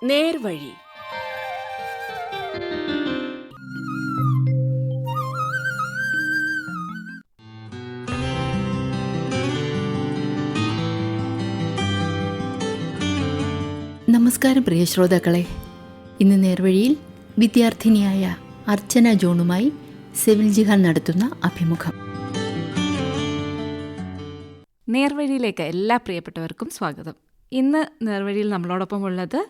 നേർവഴി. നമസ്കാരം പ്രിയ ശ്രോതാക്കളെ. ഇന്ന് നേർവഴിയിൽ വിദ്യാർത്ഥിനിയായ അർച്ചന ജോണുമായി സെവിൽ ജിഹാൻ നടത്തുന്ന അഭിമുഖം. നേർവഴിയിലേക്ക് എല്ലാ പ്രിയപ്പെട്ടവർക്കും സ്വാഗതം. ഇന്ന് നേർവഴിയിൽ നമ്മളോടൊപ്പം ഉള്ളത്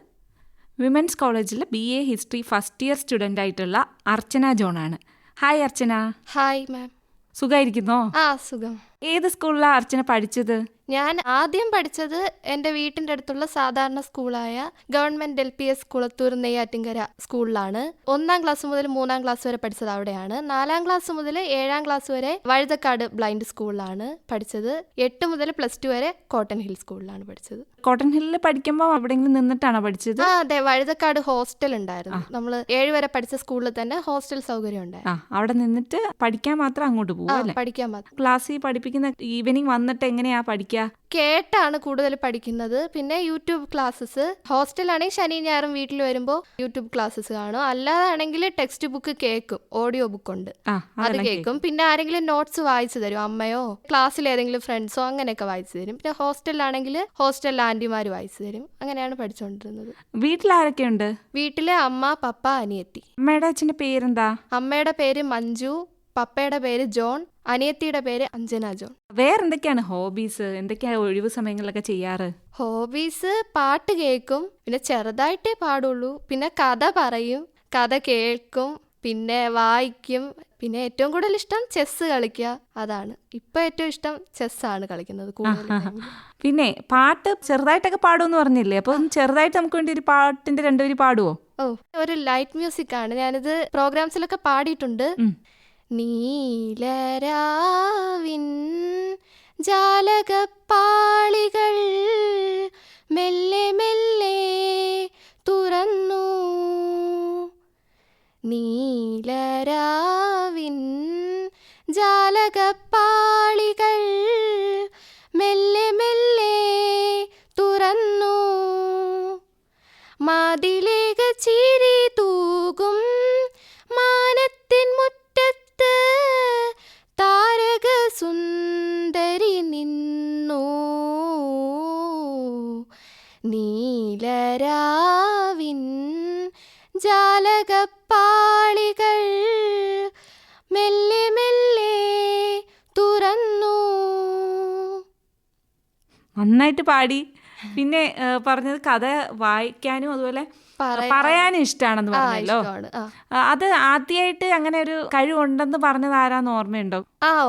വിമൻസ് കോളേജിൽ BA history first year student ആയിട്ടുള്ള അർച്ചന ജോണാണ്. ഹായ് അർച്ചന. Hi ma'am. സുഖമായിരിക്കുന്നോ? സുഖം. ഏത് സ്കൂളിലാണ് അർച്ചന പഠിച്ചത്? ഞാൻ ആദ്യം പഠിച്ചത് എൻ്റെ വീട്ടിൻ്റെ അടുത്തുള്ള സാധാരണ സ്കൂളായ ഗവൺമെൻറ് LPS കുളത്തൂർ നെയ്യാറ്റിൻകര സ്കൂളിലാണ്. 1ാം ക്ലാസ് മുതൽ 3ാം ക്ലാസ് വരെ പഠിച്ചത് അവിടെയാണ്. 4ാം ക്ലാസ് മുതൽ 7ാം ക്ലാസ് വരെ വഴുതക്കാട് ബ്ലൈൻഡ് സ്കൂളിലാണ് പഠിച്ചത്. 8 മുതൽ +2 വരെ കോട്ടൺ ഹിൽ സ്കൂളിലാണ് പഠിച്ചത്. കോട്ടൺ ഹില്ലിൽ പഠിക്കുമ്പോൾ എവിടെയെങ്കിലും നിന്നിട്ടാണോ പഠിച്ചത്? അതെ, വഴുതക്കാട് ഹോസ്റ്റൽ ഉണ്ടായിരുന്നു. നമ്മൾ 7 വരെ പഠിച്ച സ്കൂളിൽ തന്നെ ഹോസ്റ്റൽ സൗകര്യം ഉണ്ടായിരുന്നു. അവിടെ നിന്നിട്ട് പഠിക്കാൻ മാത്രം അങ്ങോട്ട് പോകും. പഠിക്കാൻ മാത്രം. ക്ലാസ്സിൽ പഠിപ്പിക്കുന്ന ഈവനിങ് വന്നിട്ട് എങ്ങനെയാ പഠിക്കുക? കേട്ടാണ് കൂടുതൽ പഠിക്കുന്നത്. പിന്നെ യൂട്യൂബ് ക്ലാസ്സസ്. ഹോസ്റ്റലാണെങ്കിൽ ശനി ഞായറും വീട്ടിൽ വരുമ്പോൾ യൂട്യൂബ് ക്ലാസ്സസ് കാണും. അല്ലാതാണെങ്കിൽ ടെക്സ്റ്റ് ബുക്ക് കേൾക്കും. ഓഡിയോ ബുക്ക് ഉണ്ട്, അത് കേൾക്കും. പിന്നെ ആരെങ്കിലും നോട്ട്സ് വായിച്ചു തരും, അമ്മയോ ക്ലാസ്സിൽ ഏതെങ്കിലും ഫ്രണ്ട്സോ അങ്ങനെയൊക്കെ വായിച്ചു തരും. പിന്നെ ഹോസ്റ്റലിലാണെങ്കിൽ ഹോസ്റ്റലിൽ ആന്റിമാർ വായിച്ചു തരും. അങ്ങനെയാണ് പഠിച്ചുകൊണ്ടിരുന്നത്. വീട്ടിൽ ആരൊക്കെയുണ്ട്? വീട്ടില് അമ്മ, പപ്പ, അനിയത്തി. അമ്മയുടെ അച്ഛൻ്റെ പേരെന്താ? അമ്മയുടെ പേര് മഞ്ജു, പപ്പയുടെ പേര് ജോൺ, അനിയത്തിയുടെ പേര് അഞ്ജന ജോൺ. വേറെന്തൊക്കെയാണ് ഹോബീസ്? എന്തൊക്കെയാണ് ഒഴിവ് സമയങ്ങളിലൊക്കെ ചെയ്യാറ്? ഹോബീസ് പാട്ട് കേൾക്കും, പിന്നെ ചെറുതായിട്ടേ പാടുള്ളൂ. പിന്നെ കഥ പറയും, കഥ കേൾക്കും, പിന്നെ വായിക്കും. പിന്നെ ഏറ്റവും കൂടുതൽ ഇഷ്ടം ചെസ്സ് കളിക്കുക. അതാണ് ഇപ്പൊ ഏറ്റവും ഇഷ്ടം. ചെസ്സാണ് കളിക്കുന്നത് കൂടുതൽ. പിന്നെ പാട്ട് ചെറുതായിട്ടൊക്കെ പാടുമെന്ന് പറഞ്ഞില്ലേ, അപ്പൊ ചെറുതായിട്ട് നമുക്ക് വേണ്ടി ഒരു പാട്ടിന്റെ 2 വരി പാടുവോ? ഒരു ലൈറ്റ് മ്യൂസിക് ആണ്. ഞാനിത് പ്രോഗ്രാംസിലൊക്കെ പാടിയിട്ടുണ്ട്. നീലരാവിൻ ജാലകപ്പാളികൾ മെല്ലെ മെല്ലെ തുറന്നു, നീലരാവിൻ ജാലകപ്പാളികൾ മെല്ലെ മെല്ലെ തുറന്നു, മതിലേക ചിരി തൂകും മാനത്തിൻ മുറ്റത്ത് താരക സുന്ദരി നിന്നു, നീലരാവിൻ ജാലകപ്പാളികൾ മെല്ലെ മെല്ലെ തുറന്നു. നന്നായിട്ട് പാടി. പിന്നെ പറഞ്ഞത് കഥ വായിക്കാനും അതുപോലെ പറയാനും ഇഷ്ടമാണെന്ന് പറഞ്ഞല്ലോ. അത് ആദ്യമായിട്ട് അങ്ങനെ ഒരു കഴിവുണ്ടെന്ന് പറഞ്ഞത് ആരാന്ന് ഓർമ്മയുണ്ടോ?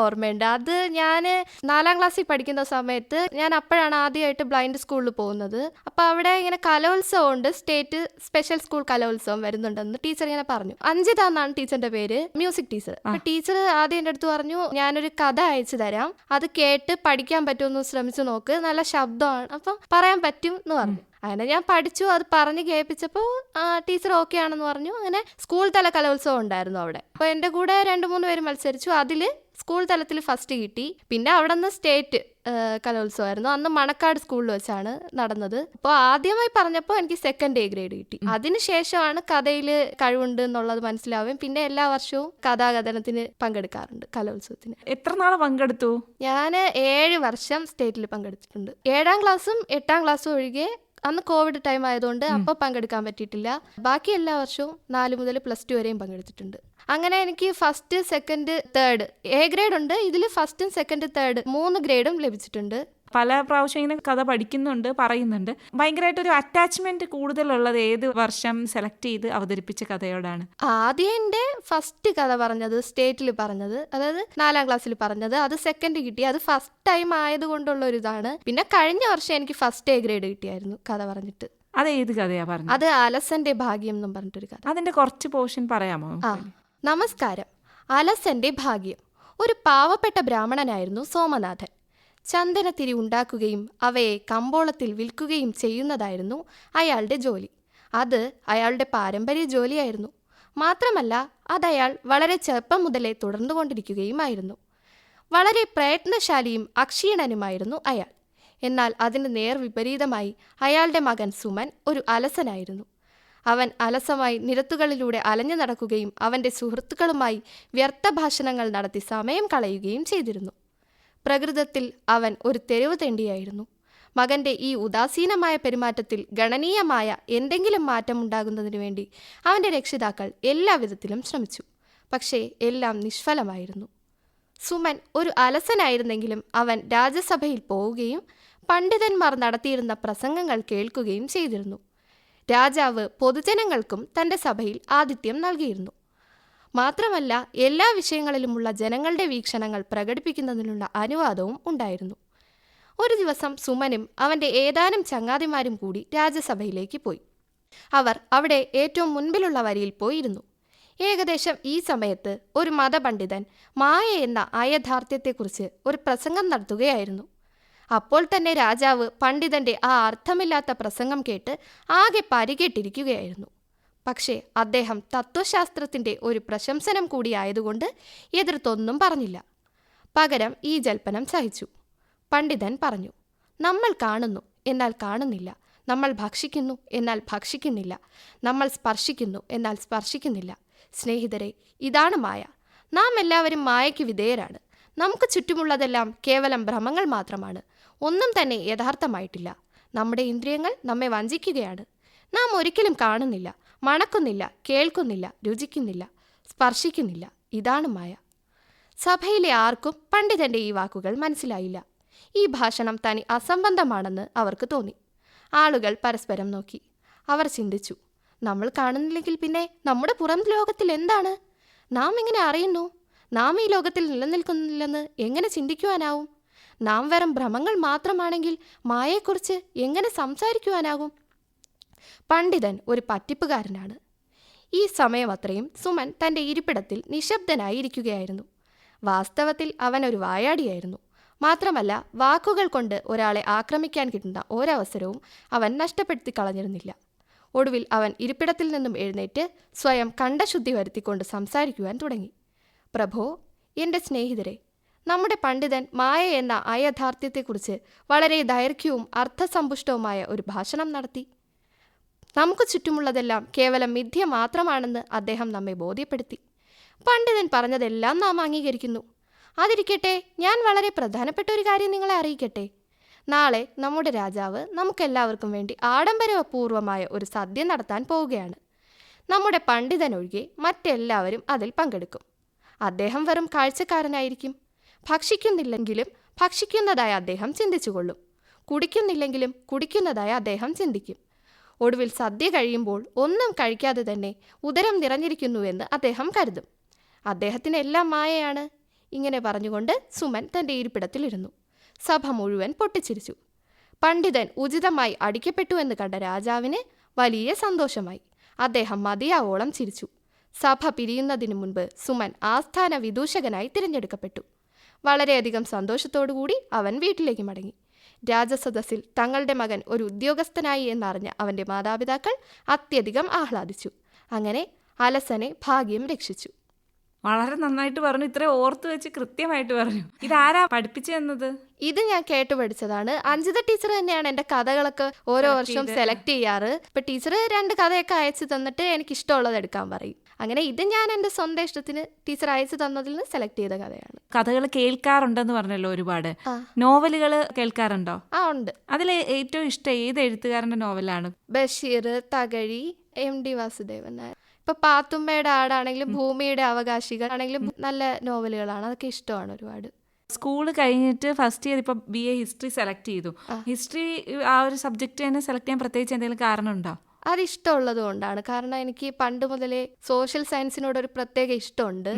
ഓർമ്മയുണ്ട്. അത് ഞാൻ 4ാം ക്ലാസ്സിൽ പഠിക്കുന്ന സമയത്ത്, ഞാൻ അപ്പോഴാണ് ആദ്യമായിട്ട് ബ്ലൈൻഡ് സ്കൂളിൽ പോകുന്നത്. അപ്പോൾ അവിടെ ഇങ്ങനെ കലോത്സവം ഉണ്ട്, സ്റ്റേറ്റ് സ്പെഷ്യൽ സ്കൂൾ കലോത്സവം വരുന്നുണ്ടെന്ന് ടീച്ചർ ഇങ്ങനെ പറഞ്ഞു. അഞ്ജിത എന്നാണ് ടീച്ചറിന്റെ പേര്, മ്യൂസിക് ടീച്ചർ. അപ്പൊ ടീച്ചർ ആദ്യം എൻ്റെ അടുത്ത് പറഞ്ഞു, ഞാനൊരു കഥ അയച്ചു തരാം, അത് കേട്ട് പഠിക്കാൻ പറ്റുമെന്ന് ശ്രമിച്ചു നോക്ക്, നല്ല ശബ്ദമാണ്, അപ്പം പറയാൻ പറ്റും എന്ന് പറഞ്ഞു. അങ്ങനെ ഞാൻ പഠിച്ചു. അത് പറഞ്ഞ് കേൾപ്പിച്ചപ്പോൾ ടീച്ചർ ഓക്കെ ആണെന്ന് പറഞ്ഞു. അങ്ങനെ സ്കൂൾ തല കലോത്സവം ഉണ്ടായിരുന്നു അവിടെ. അപ്പോൾ എൻ്റെ കൂടെ 2-3 പേര് മത്സരിച്ചു. അതിൽ സ്കൂൾ തലത്തിൽ ഫസ്റ്റ് കിട്ടി. പിന്നെ അവിടെ നിന്ന് സ്റ്റേറ്റ് കലോത്സവമായിരുന്നു. അന്ന് മണക്കാട് സ്കൂളിൽ വെച്ചാണ് നടന്നത്. അപ്പോൾ ആദ്യമായി പറഞ്ഞപ്പോൾ എനിക്ക് 2nd A ഗ്രേഡ് കിട്ടി. അതിനുശേഷമാണ് കഥയിൽ കഴിവുണ്ട് എന്നുള്ളത് മനസ്സിലാവുകയും പിന്നെ എല്ലാ വർഷവും കഥാകഥനത്തിന് പങ്കെടുക്കാറുണ്ട്, കലോത്സവത്തിന്. എത്ര നാൾ പങ്കെടുത്തു? ഞാൻ 7 വർഷം സ്റ്റേറ്റിൽ പങ്കെടുത്തിട്ടുണ്ട്. 7ാം ക്ലാസ്സും 8ാം ക്ലാസ്സും ഒഴികെ. അന്ന് കോവിഡ് ടൈം ആയതുകൊണ്ട് അപ്പോൾ പങ്കെടുക്കാൻ പറ്റിയിട്ടില്ല. ബാക്കി എല്ലാ വർഷവും 4 മുതൽ +2 വരെയും പങ്കെടുത്തിട്ടുണ്ട്. അങ്ങനെ എനിക്ക് 1st, 2nd, 3rd A grade ഉണ്ട്. ഇതിൽ 1st, 2nd, 3rd 3 ഗ്രേഡും ലഭിച്ചിട്ടുണ്ട്. പല പ്രാവശ്യം ഇങ്ങനെ കഥ പഠിക്കുന്നുണ്ട്, പറയുന്നുണ്ട്. ഭയങ്കരമായിട്ടൊരു അറ്റാച്ച്മെന്റ് കൂടുതലുള്ളത് ഏത് വർഷം സെലക്ട് ചെയ്ത് അവതരിപ്പിച്ച കഥയോടാണ്? ആദ്യം എൻ്റെ ഫസ്റ്റ് കഥ പറഞ്ഞത് സ്റ്റേറ്റിൽ പറഞ്ഞത്, അതായത് 4ാം ക്ലാസ്സിൽ പറഞ്ഞത്, അത് 2nd കിട്ടി. അത് ഫസ്റ്റ് ടൈം ആയതുകൊണ്ടുള്ള ഒരു ഇതാണ്. പിന്നെ കഴിഞ്ഞ വർഷം എനിക്ക് 1st A ഗ്രേഡ് കിട്ടിയായിരുന്നു കഥ പറഞ്ഞിട്ട്. അത് ഏത് കഥയാ പറഞ്ഞത്? അത് അലസന്റെ ഭാഗ്യം എന്നും പറഞ്ഞിട്ടൊരു കഥ. അതിന്റെ കുറച്ച് പോർഷൻ പറയാമോ? നമസ്കാരം. അലസന്റെ ഭാഗ്യം. ഒരു പാവപ്പെട്ട ബ്രാഹ്മണനായിരുന്നു സോമനാഥൻ. ചന്ദനത്തിരി ഉണ്ടാക്കുകയും അവയെ കമ്പോളത്തിൽ വിൽക്കുകയും ചെയ്യുന്നതായിരുന്നു അയാളുടെ ജോലി. അത് അയാളുടെ പാരമ്പര്യ ജോലിയായിരുന്നു. മാത്രമല്ല അതയാൾ വളരെ ചെറുപ്പം മുതലേ തുടർന്നുകൊണ്ടിരിക്കുകയുമായിരുന്നു. വളരെ പ്രയത്നശാലിയും അക്ഷീണനുമായിരുന്നു അയാൾ. എന്നാൽ അതിന് നേർവിപരീതമായി അയാളുടെ മകൻ സുമൻ ഒരു അലസനായിരുന്നു. അവൻ അലസമായി നിരത്തുകളിലൂടെ അലഞ്ഞു നടക്കുകയും അവൻ്റെ സുഹൃത്തുക്കളുമായി വ്യർത്ഥ ഭാഷണങ്ങൾ നടത്തി സമയം കളയുകയും ചെയ്തിരുന്നു. പ്രകൃതത്തിൽ അവൻ ഒരു തെരുവ് തെണ്ടിയായിരുന്നു. മകൻ്റെ ഈ ഉദാസീനമായ പെരുമാറ്റത്തിൽ ഗണനീയമായ എന്തെങ്കിലും മാറ്റമുണ്ടാകുന്നതിനു വേണ്ടി അവൻ്റെ രക്ഷിതാക്കൾ എല്ലാ വിധത്തിലും ശ്രമിച്ചു. പക്ഷേ എല്ലാം നിഷ്ഫലമായിരുന്നു. സുമൻ ഒരു അലസനായിരുന്നെങ്കിലും അവൻ രാജസഭയിൽ പോവുകയും പണ്ഡിതന്മാർ നടത്തിയിരുന്ന പ്രസംഗങ്ങൾ കേൾക്കുകയും ചെയ്തിരുന്നു. രാജാവ് പൊതുജനങ്ങൾക്കും തൻ്റെ സഭയിൽ ആതിഥ്യം നൽകിയിരുന്നു. മാത്രമല്ല എല്ലാ വിഷയങ്ങളിലുമുള്ള ജനങ്ങളുടെ വീക്ഷണങ്ങൾ പ്രകടിപ്പിക്കുന്നതിനുള്ള അനുവാദവും ഉണ്ടായിരുന്നു. ഒരു ദിവസം സുമനും അവൻ്റെ ഏതാനും ചങ്ങാതിമാരും കൂടി രാജസഭയിലേക്ക് പോയി. അവർ അവിടെ ഏറ്റവും മുൻപിലുള്ള വരിയിൽ പോയിരുന്നു. ഏകദേശം ഈ സമയത്ത് ഒരു മതപണ്ഡിതൻ മായ എന്ന അയഥാർത്ഥ്യത്തെക്കുറിച്ച് ഒരു പ്രസംഗം നടത്തുകയായിരുന്നു. അപ്പോൾ തന്നെ രാജാവ് പണ്ഡിതൻ്റെ ആ അർത്ഥമില്ലാത്ത പ്രസംഗം കേട്ട് ആകെ പരികെട്ടിരിക്കുകയായിരുന്നു. പക്ഷേ അദ്ദേഹം തത്വശാസ്ത്രത്തിൻ്റെ ഒരു പ്രശംസനം കൂടിയായതുകൊണ്ട് എതിർത്തൊന്നും പറഞ്ഞില്ല. പകരം ഈ ജൽപ്പനം സഹിച്ചു. പണ്ഡിതൻ പറഞ്ഞു, നമ്മൾ കാണുന്നു എന്നാൽ കാണുന്നില്ല, നമ്മൾ ഭക്ഷിക്കുന്നു എന്നാൽ ഭക്ഷിക്കുന്നില്ല, നമ്മൾ സ്പർശിക്കുന്നു എന്നാൽ സ്പർശിക്കുന്നില്ല. സ്നേഹിതരെ, ഇതാണ് മായ. നാം എല്ലാവരും മായയ്ക്ക് വിധേയരാണ്. നമുക്ക് ചുറ്റുമുള്ളതെല്ലാം കേവലം ഭ്രമങ്ങൾ മാത്രമാണ്. ഒന്നും തന്നെ യഥാർത്ഥമായിട്ടില്ല. നമ്മുടെ ഇന്ദ്രിയങ്ങൾ നമ്മെ വഞ്ചിക്കുകയാണ്. നാം ഒരിക്കലും കാണുന്നില്ല, മണക്കുന്നില്ല, കേൾക്കുന്നില്ല, രുചിക്കുന്നില്ല, സ്പർശിക്കുന്നില്ല. ഇതാണ് മായ. സഭയിലെ ആർക്കും പണ്ഡിതൻ്റെ ഈ വാക്കുകൾ മനസ്സിലായില്ല. ഈ ഭാഷണം തനി അസംബന്ധമാണെന്ന് അവർക്ക് തോന്നി. ആളുകൾ പരസ്പരം നോക്കി. അവർ ചിന്തിച്ചു, നമ്മൾ കാണുന്നില്ലെങ്കിൽ പിന്നെ നമ്മുടെ പുറം ലോകത്തിൽ എന്താണ്? നാം എങ്ങനെ അറിയുന്നു? നാം ഈ ലോകത്തിൽ നിലനിൽക്കുന്നില്ലെന്ന് എങ്ങനെ ചിന്തിക്കുവാനാവും? നാം വെറും ഭ്രമങ്ങൾ മാത്രമാണെങ്കിൽ മായയെക്കുറിച്ച് എങ്ങനെ സംസാരിക്കുവാനാകും? പണ്ഡിതൻ ഒരു പറ്റിപ്പുകാരനാണ്. ഈ സമയം അത്രയും സുമൻ തൻ്റെ ഇരിപ്പിടത്തിൽ നിശബ്ദനായി ഇരിക്കുകയായിരുന്നു. വാസ്തവത്തിൽ അവൻ ഒരു വായാടിയായിരുന്നു. മാത്രമല്ല, വാക്കുകൾ കൊണ്ട് ഒരാളെ ആക്രമിക്കാൻ കിട്ടുന്ന ഒരവസരവും അവൻ നഷ്ടപ്പെടുത്തി കളഞ്ഞിരുന്നില്ല. ഒടുവിൽ അവൻ ഇരിപ്പിടത്തിൽ നിന്നും എഴുന്നേറ്റ് സ്വയം കണ്ഠശുദ്ധി വരുത്തിക്കൊണ്ട് സംസാരിക്കുവാൻ തുടങ്ങി. പ്രഭോ, എൻ്റെ സ്നേഹിതരെ, നമ്മുടെ പണ്ഡിതൻ മായ എന്ന അയഥാർത്ഥ്യത്തെക്കുറിച്ച് വളരെ ദൈർഘ്യവും അർത്ഥസമ്പുഷ്ടവുമായ ഒരു ഭാഷണം നടത്തി. നമുക്ക് ചുറ്റുമുള്ളതെല്ലാം കേവലം മിഥ്യ മാത്രമാണെന്ന് അദ്ദേഹം നമ്മെ ബോധ്യപ്പെടുത്തി. പണ്ഡിതൻ പറഞ്ഞതെല്ലാം നാം അംഗീകരിക്കുന്നു. അതിരിക്കട്ടെ, ഞാൻ വളരെ പ്രധാനപ്പെട്ട ഒരു കാര്യം നിങ്ങളെ അറിയിക്കട്ടെ. നാളെ നമ്മുടെ രാജാവ് നമുക്കെല്ലാവർക്കും വേണ്ടി ആഡംബരപൂർവമായ ഒരു സദ്യ നടത്താൻ പോവുകയാണ്. നമ്മുടെ പണ്ഡിതനൊഴികെ മറ്റെല്ലാവരും അതിൽ പങ്കെടുക്കും. അദ്ദേഹം വെറും കാഴ്ചക്കാരനായിരിക്കും. ഭക്ഷിക്കുന്നില്ലെങ്കിലും ഭക്ഷിക്കുന്നതായി അദ്ദേഹം ചിന്തിച്ചുകൊള്ളും. കുടിക്കുന്നില്ലെങ്കിലും കുടിക്കുന്നതായി അദ്ദേഹം ചിന്തിക്കും. ഒടുവിൽ സദ്യ കഴിയുമ്പോൾ ഒന്നും കഴിക്കാതെ തന്നെ ഉദരം നിറഞ്ഞിരിക്കുന്നുവെന്ന് അദ്ദേഹം കരുതും. അദ്ദേഹത്തിന് എല്ലാം മായയാണ്. ഇങ്ങനെ പറഞ്ഞുകൊണ്ട് സുമൻ തൻ്റെ ഇരിപ്പിടത്തിലിരുന്നു. സഭ മുഴുവൻ പൊട്ടിച്ചിരിച്ചു. പണ്ഡിതൻ ഉചിതമായി അടിക്കപ്പെട്ടു എന്ന് കണ്ട രാജാവിന് വലിയ സന്തോഷമായി. അദ്ദേഹം മതിയാവോളം ചിരിച്ചു. സഭ പിരിയുന്നതിനു മുൻപ് സുമൻ ആസ്ഥാന വിദൂഷകനായി തിരഞ്ഞെടുക്കപ്പെട്ടു. വളരെയധികം സന്തോഷത്തോടുകൂടി അവൻ വീട്ടിലേക്ക് മടങ്ങി. രാജസദസ്സിൽ തങ്ങളുടെ മകൻ ഒരു ഉദ്യോഗസ്ഥനായി എന്നറിഞ്ഞ അവൻ്റെ മാതാപിതാക്കൾ അത്യധികം ആഹ്ലാദിച്ചു. അങ്ങനെ അലസനെ ഭാഗ്യം രക്ഷിച്ചു. വളരെ നന്നായിട്ട് പറഞ്ഞു. ഇത്ര ഓർത്ത് വെച്ച് കൃത്യമായിട്ട് പറഞ്ഞു. ഇതാരാ പഠിപ്പിച്ചു തന്നത്? ഇത് ഞാൻ കേട്ടു പഠിച്ചതാണ്. അഞ്ജിത ടീച്ചർ തന്നെയാണ് എൻ്റെ കഥകളൊക്കെ ഓരോ വർഷവും സെലക്ട് ചെയ്യാറ്. ഇപ്പൊ ടീച്ചർ 2 കഥയൊക്കെ അയച്ചു തന്നിട്ട് എനിക്ക് ഇഷ്ടമുള്ളത് എടുക്കാൻ പറയും. അങ്ങനെ ഇത് ഞാൻ എൻ്റെ സ്വന്തം ഇഷ്ടത്തിന് ടീച്ചർ അയച്ചു തന്നതിൽ നിന്ന് സെലക്ട് ചെയ്ത കഥയാണ്. കഥകൾ കേൾക്കാറുണ്ടെന്ന് പറഞ്ഞല്ലോ ഒരുപാട്. നോവലുകൾ കേൾക്കാറുണ്ടോ? ഉണ്ട്. അതിൽ ഏറ്റവും ഇഷ്ടം ഏത് എഴുത്തുകാരന്റെ നോവലാണ്? ബഷീർ, തകഴി, MD വാസുദേവൻ നായർ. ഇപ്പൊ പാത്തുമ്മയുടെ ആടാണെങ്കിലും ഭൂമിയുടെ അവകാശികൾ ആണെങ്കിലും നല്ല നോവലുകളാണ്. അതൊക്കെ ഇഷ്ടമാണ് ഒരുപാട്. സ്കൂൾ കഴിഞ്ഞിട്ട് ഫസ്റ്റ് ഇയർ ഇപ്പോൾ BA ഹിസ്റ്ററി സെലക്ട് ചെയ്തു. ഹിസ്റ്ററി ആ ഒരു സബ്ജക്റ്റ് തന്നെ സെലക്ട് ചെയ്യാൻ പ്രത്യേകിച്ച് എന്തെങ്കിലും കാരണമുണ്ടോ? അത് ഇഷ്ടമുള്ളത് കൊണ്ടാണ്. കാരണം എനിക്ക് പണ്ട് മുതലേ സോഷ്യൽ സയൻസിനോടൊരു പ്രത്യേക ഇഷ്ടമുണ്ട്.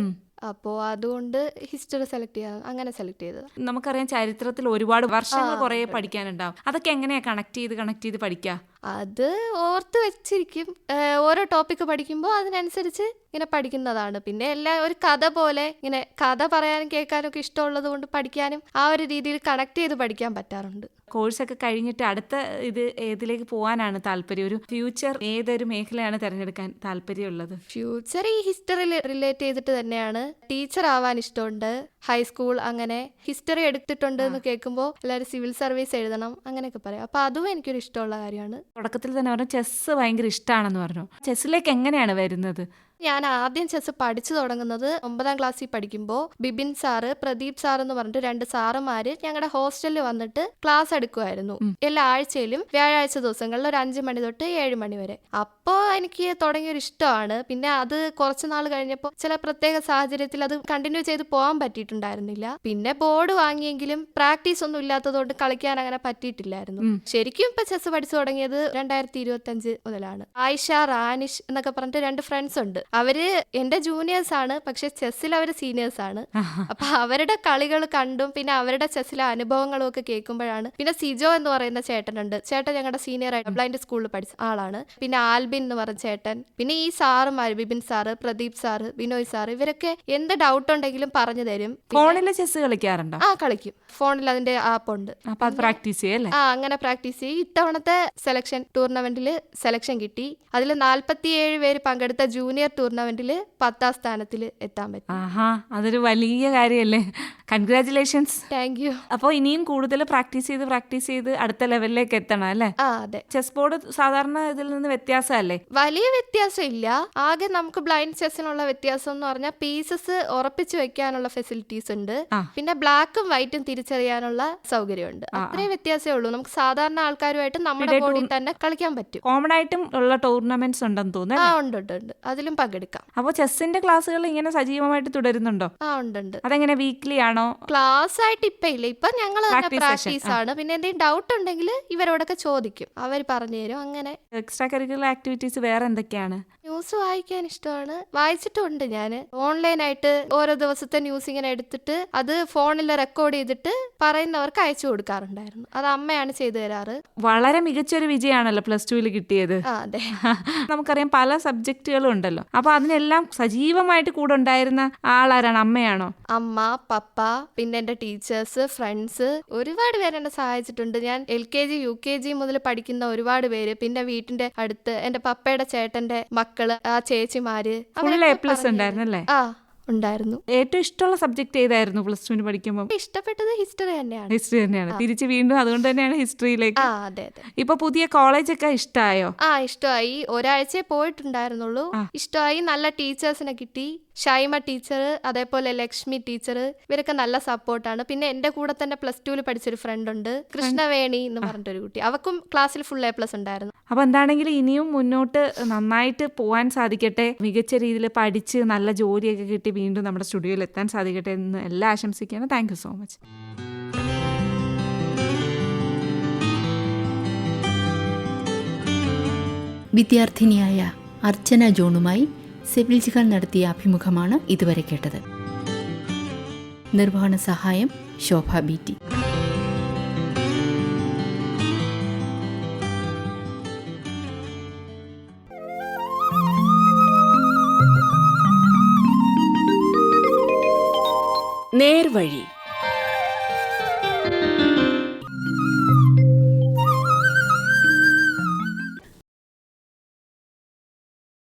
അപ്പോൾ അതുകൊണ്ട് ഹിസ്റ്ററി സെലക്ട് ചെയ്യാൻ അങ്ങനെ സെലക്ട് ചെയ്തത്. നമുക്കറിയാം ചരിത്രത്തിൽ ഒരുപാട് വർഷങ്ങൾ കുറേ പഠിക്കാനുണ്ടാവും. അതൊക്കെ എങ്ങനെയാ കണക്ട് ചെയ്ത് പഠിക്കുക? അത് ഓർത്ത് വെച്ചിരിക്കും. ഓരോ ടോപ്പിക്ക് പഠിക്കുമ്പോൾ അതിനനുസരിച്ച് ഇങ്ങനെ പഠിക്കുന്നതാണ്. പിന്നെ എല്ലാം ഒരു കഥ പോലെ ഇങ്ങനെ കഥ പറയാനും കേൾക്കാനും ഒക്കെ ഇഷ്ടമുള്ളത് കൊണ്ട് പഠിക്കാനും ആ ഒരു രീതിയിൽ കണക്ട് ചെയ്ത് പഠിക്കാൻ പറ്റാറുണ്ട്. കോഴ്സൊക്കെ കഴിഞ്ഞിട്ട് അടുത്ത ഇത് ഏതിലേക്ക് പോകാനാണ് താല്പര്യം? ഒരു ഫ്യൂച്ചർ ഏതൊരു മേഖലയാണ് തിരഞ്ഞെടുക്കാൻ താല്പര്യമുള്ളത്? ഫ്യൂച്ചർ ഈ ഹിസ്റ്ററി റിലേറ്റ് ചെയ്തിട്ട് തന്നെയാണ്. ടീച്ചർ ആവാൻ ഇഷ്ടമുണ്ട്. ഹൈസ്കൂൾ അങ്ങനെ ഹിസ്റ്ററി എടുത്തിട്ടുണ്ട് എന്ന് കേൾക്കുമ്പോൾ എല്ലാവരും സിവിൽ സർവീസ് എഴുതണം അങ്ങനെയൊക്കെ പറയും. അപ്പോൾ അതും എനിക്കൊരു ഇഷ്ടമുള്ള കാര്യമാണ്. തുടക്കത്തിൽ തന്നെ പറഞ്ഞു ചെസ്സ് ഭയങ്കര ഇഷ്ടമാണെന്ന് പറഞ്ഞു. ചെസ്സിലേക്ക് എങ്ങനെയാണ് വരുന്നത്? ഞാൻ ആദ്യം ചെസ് പഠിച്ചു തുടങ്ങുന്നത് 9ാം ക്ലാസ്സിൽ പഠിക്കുമ്പോൾ ബിബിൻ സാറ്, പ്രദീപ് സാർ എന്ന് പറഞ്ഞിട്ട് 2 സാറുമാര് ഞങ്ങളുടെ ഹോസ്റ്റലിൽ വന്നിട്ട് ക്ലാസ് എടുക്കുമായിരുന്നു. എല്ലാ ആഴ്ചയിലും വ്യാഴാഴ്ച ദിവസങ്ങളിൽ ഒരു 5 മണി തൊട്ട് 7 മണി വരെ. അപ്പോൾ എനിക്ക് തുടങ്ങിയൊരു ഇഷ്ടമാണ്. പിന്നെ അത് കുറച്ച് നാൾ കഴിഞ്ഞപ്പോൾ ചില പ്രത്യേക സാഹചര്യത്തിൽ അത് കണ്ടിന്യൂ ചെയ്ത് പോകാൻ പറ്റിയിട്ടുണ്ടായിരുന്നില്ല. പിന്നെ ബോർഡ് വാങ്ങിയെങ്കിലും പ്രാക്ടീസ് ഒന്നും ഇല്ലാത്തതുകൊണ്ട് കളിക്കാൻ അങ്ങനെ പറ്റിയിട്ടില്ലായിരുന്നു. ശരിക്കും ഇപ്പൊ ചെസ് പഠിച്ചു തുടങ്ങിയത് 2025 മുതലാണ്. ആയിഷ, റാനിഷ് എന്നൊക്കെ പറഞ്ഞിട്ട് 2 ഫ്രണ്ട്സ് ഉണ്ട്. അവര് എന്റെ ജൂനിയേഴ്സ് ആണ്, പക്ഷെ ചെസ്സിൽ അവര് സീനിയേഴ്സ് ആണ്. അപ്പൊ അവരുടെ കളികൾ കണ്ടും പിന്നെ അവരുടെ ചെസ്സിലെ അനുഭവങ്ങളും ഒക്കെ കേൾക്കുമ്പോഴാണ്. പിന്നെ സിജോ എന്ന് പറയുന്ന ചേട്ടനുണ്ട്. ചേട്ടൻ ഞങ്ങളുടെ സീനിയർ ആയിട്ട് ബ്ലൈൻഡ് സ്കൂളിൽ പഠിച്ച ആളാണ്. പിന്നെ ആൽബിൻ എന്ന് പറഞ്ഞ ചേട്ടൻ, പിന്നെ ഈ സാറുമാര് Bibin sir, Pradeep sir, Binoy sir, ഇവരൊക്കെ എന്ത് ഡൗട്ട് ഉണ്ടെങ്കിലും പറഞ്ഞു തരും. ഫോണിൽ ചെസ് കളിക്കാറുണ്ടോ? കളിക്കും. ഫോണിൽ അതിന്റെ ആപ്പ് ഉണ്ട്. അപ്പൊ അത് പ്രാക്ടീസ് ചെയ്യല്ലേ? അങ്ങനെ പ്രാക്ടീസ് ചെയ്യും. ഇത്തവണത്തെ സെലക്ഷൻ ടൂർണമെന്റിൽ സെലക്ഷൻ കിട്ടി. അതിൽ 47 പേര് പങ്കെടുത്ത ജൂനിയർ ടൂർണമെന്റിൽ 10ാം സ്ഥാനത്തിൽ എത്താൻ പറ്റി. അതൊരു വലിയ കാര്യല്ലേ. കൺഗ്രാറ്റുലേഷൻസ്. Thank you. അപ്പോൾ ഇനിയും കൂടുതൽ പ്രാക്ടീസ് ചെയ്ത് അടുത്ത ലെവലിലേക്ക് എത്തണം അല്ലേ? അതെ. ചെസ് ബോർഡ് സാധാരണ ഇതിൽ നിന്ന് വ്യത്യാസമല്ലേ? വലിയ വ്യത്യാസം ഇല്ല. ആകെ നമുക്ക് ബ്ലൈൻഡ് ചെസ്സിനുള്ള വ്യത്യാസം എന്ന് പറഞ്ഞാൽ പീസസ് ഉറപ്പിച്ചു വെക്കാനുള്ള ഫെസിലിറ്റീസ് ഉണ്ട്. പിന്നെ ബ്ലാക്കും വൈറ്റും തിരിച്ചറിയാനുള്ള സൗകര്യമുണ്ട്. അത്രേ വ്യത്യാസമേ ഉള്ളൂ. നമുക്ക് സാധാരണ ആൾക്കാരുമായിട്ട് നമ്മുടെ ബോർഡിൽ തന്നെ കളിക്കാൻ പറ്റും. കോമൺ ആയിട്ടും ഉള്ള ടൂർണമെന്റ്സ് ഉണ്ടെന്ന് തോന്നുന്നു. ഉണ്ട്. അതിലും പങ്കെടുക്കാം. അപ്പോൾ ചെസ്സിന്റെ ക്ലാസ്സുകൾ ഇങ്ങനെ സജീവമായിട്ട് തുടരുന്നുണ്ടോ? ഉണ്ട്. അതെങ്ങനെ വീക്ക്ലി ആണോ? ക്ലാസ് ആയിട്ട് ഇപ്പൊ ഇല്ല. ഇപ്പൊ ഞങ്ങൾ പ്രാക്ടീസ് ആണ്. പിന്നെ എന്തെങ്കിലും ഡൗട്ട് ഉണ്ടെങ്കിൽ ഇവരോടൊക്കെ ചോദിക്കും, അവർ പറഞ്ഞു തരും. അങ്ങനെ എക്സ്ട്രാ കരിക്കുലർ ആക്ടിവിറ്റീസ് വേറെ എന്തൊക്കെയാണ്? ന്യൂസ് വായിക്കാൻ ഇഷ്ടമാണ്. വായിച്ചിട്ടുണ്ട്. ഞാൻ ഓൺലൈനായിട്ട് ഓരോ ദിവസത്തെ ന്യൂസ് ഇങ്ങനെ എടുത്തിട്ട് അത് ഫോണിൽ റെക്കോർഡ് ചെയ്തിട്ട് പറയുന്നവർക്ക് അയച്ചു കൊടുക്കാറുണ്ടായിരുന്നു. അത് അമ്മയാണ് ചെയ്തു തരാറ്. വളരെ മികച്ചൊരു വിജയമാണല്ലോ +2 കിട്ടിയത്. അതെ. നമുക്കറിയാം പല സബ്ജക്റ്റുകളും ഉണ്ടല്ലോ. അപ്പൊ അതിനെല്ലാം സജീവമായിട്ട് കൂടെ ഉണ്ടായിരുന്ന ആളാരാണ്? അമ്മയാണോ? അമ്മ, പപ്പ, പിന്നെ എന്റെ ടീച്ചേഴ്സ്, ഫ്രണ്ട്സ്, ഒരുപാട് പേര് എന്നെ സഹായിച്ചിട്ടുണ്ട്. ഞാൻ LKG UKG മുതൽ പഠിക്കുന്ന ഒരുപാട് പേര്, പിന്നെ വീട്ടിന്റെ അടുത്ത് എന്റെ പപ്പയുടെ ചേട്ടന്റെ മക്കള്, ചേച്ചിമാര്, ഉണ്ടായിരുന്നല്ലേ? ഉണ്ടായിരുന്നു. ഏറ്റവും ഇഷ്ടമുള്ള സബ്ജക്ട് ഏതായിരുന്നു +2 പഠിക്കുമ്പോൾ? ഇഷ്ടപ്പെട്ടത് ഹിസ്റ്ററി തന്നെയാണ്. തിരിച്ച് വീണ്ടും അതുകൊണ്ട് തന്നെയാണ് ഹിസ്റ്ററിയിലേക്ക്. അതെ. ഇപ്പൊ പുതിയ കോളേജൊക്കെ ഇഷ്ടമായോ? ഇഷ്ടമായി. ഒരാഴ്ചയെ പോയിട്ടുണ്ടായിരുന്നുള്ളൂ. ഇഷ്ടമായി. നല്ല ടീച്ചേഴ്സിനെ കിട്ടി. ഷൈമ ടീച്ചർ, അതേപോലെ ലക്ഷ്മി ടീച്ചർ, ഇവരൊക്കെ നല്ല സപ്പോർട്ടാണ്. പിന്നെ എന്റെ കൂടെ തന്നെ +2 പഠിച്ചൊരു ഫ്രണ്ട് ഉണ്ട്, കൃഷ്ണവേണി എന്ന് പറഞ്ഞിട്ടൊരു കുട്ടി. അവക്കും ക്ലാസ്സിൽ ഫുൾ A+ ഉണ്ടായിരുന്നു. അപ്പൊ എന്താണെങ്കിലും ഇനിയും മുന്നോട്ട് നന്നായിട്ട് പോവാൻ സാധിക്കട്ടെ. മികച്ച രീതിയിൽ പഠിച്ച് നല്ല ജോലിയൊക്കെ കിട്ടി വീണ്ടും നമ്മുടെ സ്റ്റുഡിയോയിൽ എത്താൻ സാധിക്കട്ടെ എന്ന് എല്ലാം ആശംസിക്കുകയാണ്. Thank you so much. വിദ്യാർത്ഥിനിയായ അർച്ചന ജോണുമായി സെവിൽ ജിഹാൻ നടത്തിയ അഭിമുഖമാണ് ഇതുവരെ കേട്ടത്. നിർവഹണ സഹായം ശോഭ BT. നേർവഴി.